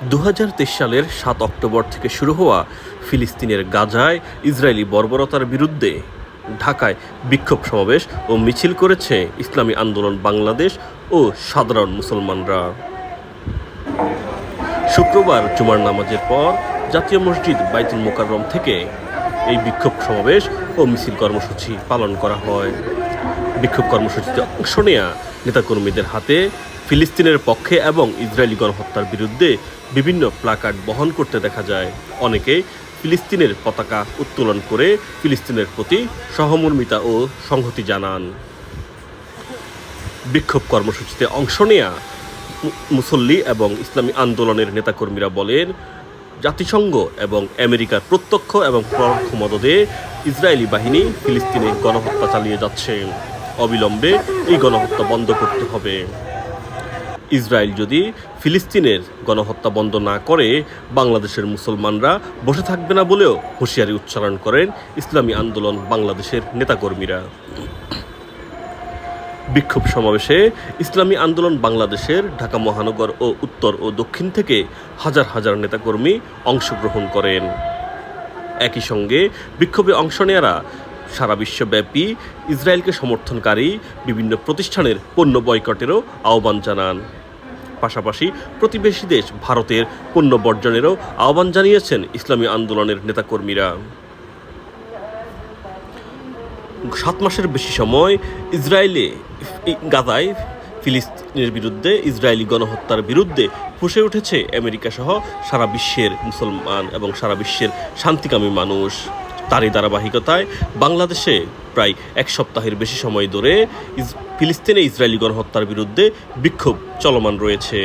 2023 সালের 7 অক্টোবর থেকে শুরু হওয়া ফিলিস্তিনের গাজায় ইসরায়েলি বর্বরতার বিরুদ্ধে ঢাকায় বিক্ষোভ সমাবেশ ও মিছিল করেছে ইসলামী আন্দোলন বাংলাদেশ ও সাধারণ মুসলমানরা। শুক্রবার জুমার নামাজের পর জাতীয় মসজিদ বাইতুল মোকাররম থেকে এই বিক্ষোভ সমাবেশ ও মিছিল কর্মসূচি পালন করা হয়। বিক্ষোভ কর্মসূচিতে অংশ নেয়া নেতাকর্মীদের হাতে ফিলিস্তিনের পক্ষে এবং ইসরায়েলি গণহত্যার বিরুদ্ধে বিভিন্ন প্লাকার্ড বহন করতে দেখা যায়। অনেকে ফিলিস্তিনের পতাকা উত্তোলন করে ফিলিস্তিনের প্রতি সহমর্মিতা ও সংহতি জানান। বিক্ষোভ কর্মসূচিতে অংশ নেয়া মুসল্লি এবং ইসলামী আন্দোলনের নেতাকর্মীরা বলেন, জাতিসংঘ এবং আমেরিকার প্রত্যক্ষ এবং পরোক্ষ মদদে ইসরায়েলি বাহিনী ফিলিস্তিনে গণহত্যা চালিয়ে যাচ্ছে। অবিলম্বে এই গণহত্যা বন্ধ করতে হবে। ইসরায়েল যদি ফিলিস্তিনের গণহত্যা বন্ধ না করে বাংলাদেশের মুসলমানরা বসে থাকবে না বলেও হুঁশিয়ারি উচ্চারণ করেন ইসলামী আন্দোলন বাংলাদেশের নেতাকর্মীরা। বিক্ষোভ সমাবেশে ইসলামী আন্দোলন বাংলাদেশের ঢাকা মহানগর ও উত্তর ও দক্ষিণ থেকে হাজার হাজার নেতাকর্মী অংশগ্রহণ করেন। একই সঙ্গে বিক্ষোভে অংশ নেয়ারা সারা বিশ্বব্যাপী ইসরায়েলকে সমর্থনকারী বিভিন্ন প্রতিষ্ঠানের পণ্য বয়কটেরও আহ্বান জানান। পাশাপাশি প্রতিবেশী দেশ ভারতের পণ্য বর্জনেরও আহ্বান জানিয়েছেন ইসলামী আন্দোলনের নেতাকর্মীরা। 7 মাসের বেশি সময় গাজায় ফিলিস্তিনের বিরুদ্ধে ইসরায়েলি গণহত্যার বিরুদ্ধে ফুঁসে উঠেছে আমেরিকা সহ সারা বিশ্বের মুসলমান এবং সারা বিশ্বের শান্তিকামী মানুষ। তারই ধারাবাহিকতায় বাংলাদেশে প্রায় 1 সপ্তাহের বেশি সময় ধরে ফিলিস্তিনে ইসরায়েলি গণহত্যার বিরুদ্ধে বিক্ষোভ চলমান রয়েছে।